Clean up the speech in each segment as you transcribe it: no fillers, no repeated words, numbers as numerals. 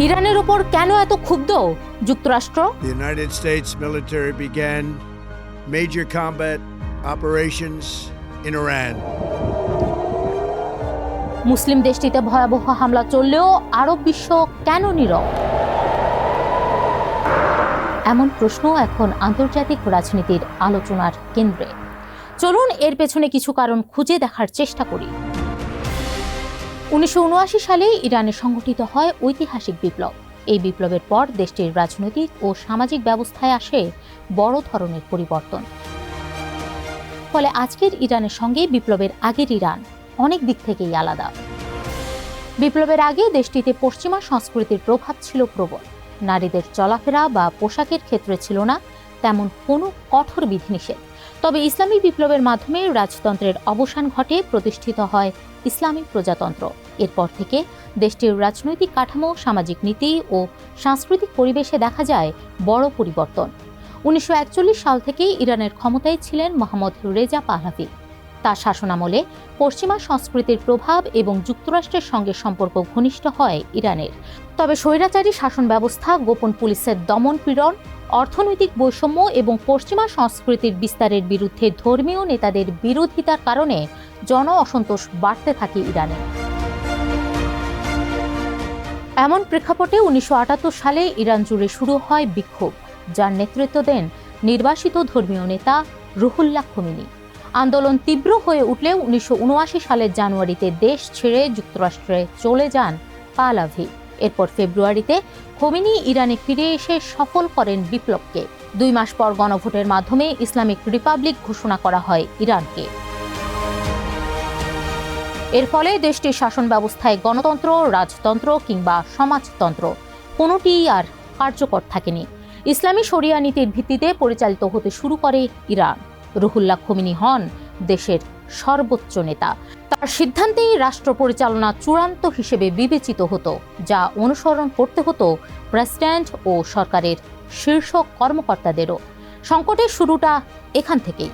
ইরানের উপর কেন এত ক্ষুব্ধ যুক্তরাষ্ট্র? The United States military began major combat operations in Iran. মুসলিম দেশটিতে ভয়াবহ হামলা চললেও আরব বিশ্ব কেন নীরব? এমন প্রশ্ন এখন আন্তর্জাতিক রাজনীতির আলোচনার কেন্দ্রে। চলুন এর পেছনে কিছু কারণ খুঁজে দেখার চেষ্টা করি। 1979 সালে ইরানে সংঘটিত হয় ঐতিহাসিক বিপ্লব। এই বিপ্লবের পর দেশটির রাজনৈতিক ও সামাজিক ব্যবস্থায় আসে বড় ধরনের পরিবর্তন। ফলে আজকের ইরানের সঙ্গে বিপ্লবের আগের ইরান অনেক দিক থেকেই আলাদা। বিপ্লবের আগে দেশটিতে পশ্চিমা সংস্কৃতির প্রভাব ছিল প্রবল। নারীদের চলাফেরা বা পোশাকের ক্ষেত্রে ছিল না তেমন কোনো কঠোর বিধিনিষেধ। তবে ইসলামী বিপ্লবের মাধ্যমে রাজতন্ত্রের অবসান ঘটে, প্রতিষ্ঠিত হয় ইসলামিক প্রজাতন্ত্র। এরপর থেকে দেশটির রাজনৈতিক কাঠামো, সামাজিক নীতি ও সাংস্কৃতিক পরিবেশে দেখা যায় বড় পরিবর্তন। 1941 সাল থেকে ইরানের ক্ষমতায় ছিলেন মোহাম্মদ রেজা পাহলাভি। তার শাসনামলে পশ্চিমা সংস্কৃতির প্রভাব এবং যুক্তরাষ্ট্রের সঙ্গে সম্পর্ক ঘনিষ্ঠ হয় ইরানের। তবে স্বৈরাচারী শাসন ব্যবস্থা, গোপন পুলিশের দমন পীড়ন, অর্থনৈতিক বৈষম্য এবং পশ্চিমা সংস্কৃতির বিস্তারের বিরুদ্ধে ধর্মীয় নেতাদের বিরোধিতার কারণে জন অসন্তোষ বাড়তে থাকে ইরানে। এমন প্রেক্ষাপটে 1978 সালে ইরান জুড়ে শুরু হয় বিক্ষোভ, যার নেতৃত্ব দেন নির্বাসিত ধর্মীয় নেতা রুহুল্লাহ খোমেনি। আন্দোলন তীব্র হয়ে উঠলে 1979 সালের জানুয়ারিতে দেশ ছেড়ে যুক্তরাষ্ট্রে চলে যান পাহলাভি। এরপর ফেব্রুয়ারিতে খোমেনি ইরানে ফিরে এসে সফল করেন বিপ্লবকে। 2 মাস পর গণভোটের মাধ্যমে ইসলামিক রিপাবলিক ঘোষণা করা হয় ইরানকে। এর ফলে দেশটির শাসন ব্যবস্থায় গণতন্ত্র, রাজতন্ত্র কিংবা সমাজতন্ত্র কোনোটিই আর কার্যকর থাকেনি। ইসলামী শরিয়া নীতির ভিত্তিতে পরিচালিত হতে শুরু করে ইরান। রুহুল্লাহ খোমেনি হন দেশের সর্বোচ্চ নেতা। তার সিদ্ধান্তেই রাষ্ট্র পরিচালনা চূড়ান্ত হিসেবে বিবেচিত হতো, যা অনুসরণ করতে হতো প্রেসিডেন্ট ও সরকারের শীর্ষ কর্মকর্তাদেরও। সংকটের শুরুটা এখান থেকেই।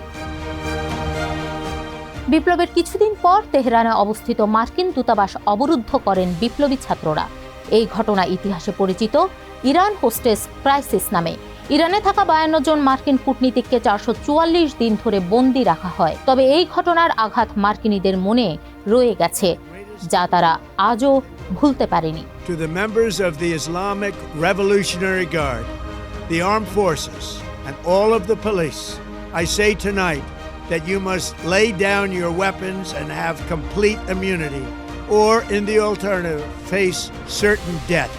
বিপ্লবের কিছুদিন পর তেহরানে অবস্থিত মার্কিন দূতাবাস অবরুদ্ধ করেন বিপ্লবী ছাত্ররা। এই ঘটনা ইতিহাসে পরিচিত ইরান হোস্টেস ক্রাইসিস নামে। ইরানে থাকা 52 জন মার্কিন কূটনীতিককে 444 দিন ধরে বন্দী রাখা হয়। তবে এই ঘটনার আঘাত মার্কিনীদের মনে রয়ে গেছে, যা তারা আজও ভুলতে পারেনি। To the members of the Islamic Revolutionary Guard, the armed forces, and all of the police, I say tonight that you must lay down your weapons and have complete immunity, or in the alternative, face certain death.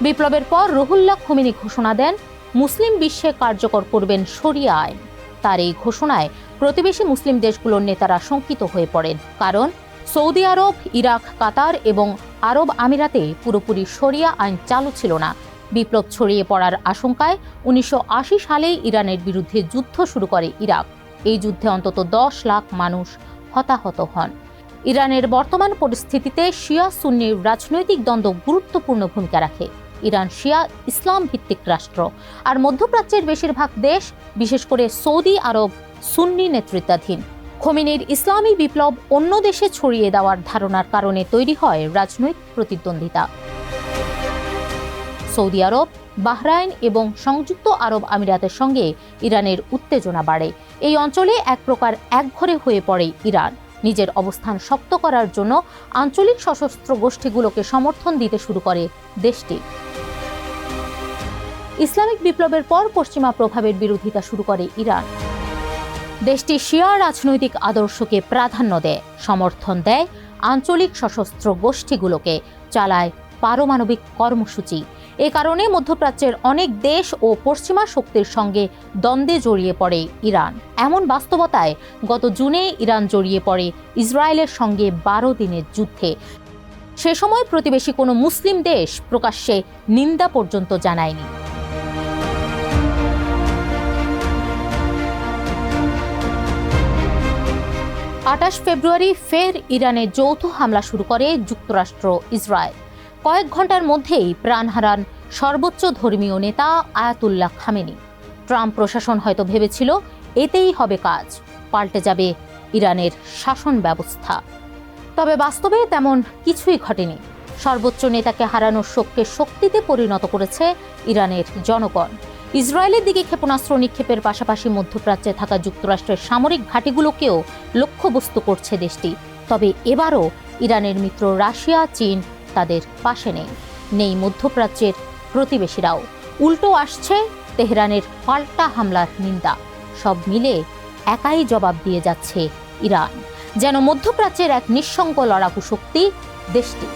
বিপ্লবের পর Ruhullah Khomeini ঘোষণা দেন মুসলিম বিশ্বে কার্যকর করবেন শরিয়া আইন। তার এই ঘোষণায় প্রতিবেশী মুসলিম দেশগুলোর নেতারা শঙ্কিত হয়ে পড়েন, কারণ সৌদি আরব, ইরাক, কাতার এবং আরব আমিরাতে পুরোপুরি শরিয়া আইন চালু ছিল না। বিপ্লব ছড়িয়ে পড়ার আশঙ্কায় 1980 সালে ইরানের বিরুদ্ধে যুদ্ধ শুরু করে ইরাক। এই যুদ্ধে অন্তত 10 লাখ মানুষ হতাহত হন। ইরানের বর্তমান পরিস্থিতিতে শিয়া সুন্নির রাজনৈতিক দ্বন্দ্ব গুরুত্বপূর্ণ ভূমিকা রাখে। ইরান শিয়া ইসলাম ভিত্তিক রাষ্ট্র, আর মধ্যপ্রাচ্যের বেশিরভাগ দেশ, বিশেষ করে সৌদি আরব, সুন্নি নেতৃত্বাধীন। খোমেনির ইসলামী বিপ্লব অন্য দেশে ছড়িয়ে দেওয়ার ধারণার কারণে তৈরি হয় রাজনৈতিক প্রতিদ্বন্দ্বিতা। সৌদি আরব, বাহরাইন এবং সংযুক্ত আরব আমিরাতের সঙ্গে ইরানের উত্তেজনা বাড়ে। এই অঞ্চলে এক প্রকার একঘরে হয়ে পড়ে ইরান। নিজের অবস্থান শক্ত করার জন্য আঞ্চলিক সশস্ত্র গোষ্ঠীগুলোকে সমর্থন দিতে শুরু করে দেশটি। ইসলামিক বিপ্লবের পর পশ্চিমা প্রভাবের বিরোধিতা শুরু করে ইরান। দেশটি শিয়া রাজনৈতিক আদর্শকে প্রাধান্য দেয়, সমর্থন দেয় আঞ্চলিক সশস্ত্র গোষ্ঠীগুলোকে, চালায় পারমাণবিক কর্মসূচি। এ কারণে মধ্যপ্রাচ্যের অনেক দেশ ও পশ্চিমা শক্তির সঙ্গে দ্বন্দ্বে জড়িয়ে পড়ে ইরান। এমন বাস্তবতায় গত জুনে ইরান জড়িয়ে পড়ে ইসরায়েলের সঙ্গে 12 দিনের যুদ্ধে। সে সময় প্রতিবেশী কোনো মুসলিম দেশ প্রকাশ্যে নিন্দা পর্যন্ত জানায়নি। 28 ফেব্রুয়ারি ফের ইরানে যৌথ হামলা শুরু করে যুক্তরাষ্ট্র, ইসরায়েল। কয়েক ঘন্টার মধ্যেই প্রাণ হারান সর্বোচ্চ ধর্মীয় নেতা আয়াতুল্লাহ খামেনি। ট্রাম্প প্রশাসন হয়তো ভেবেছিল এতেই হবে কাজ, পাল্টে যাবে ইরানের শাসন ব্যবস্থা। তবে বাস্তবে তেমন কিছুই ঘটেনি। সর্বোচ্চ নেতাকে হারানোর শোককে শক্তিতে পরিণত করেছে ইরানের জনগণ। ইসরায়েলের দিকে ক্ষেপণাস্ত্র নিক্ষেপের পাশাপাশি মধ্যপ্রাচ্যে থাকা যুক্তরাষ্ট্রের সামরিক ঘাঁটিগুলোকেও লক্ষ্যবস্তু করছে দেশটি। তবে এবারও ইরানের মিত্র রাশিয়া, চীন তাদের পাশে নেই মধ্যপ্রাচ্যের প্রতিবেশীরাও। উল্টো আসছে তেহরানের পাল্টা হামলার নিন্দা। সব মিলে একাই জবাব দিয়ে যাচ্ছে ইরান, যেন মধ্যপ্রাচ্যের এক নিঃসঙ্গ লড়াকু শক্তি দেশটি।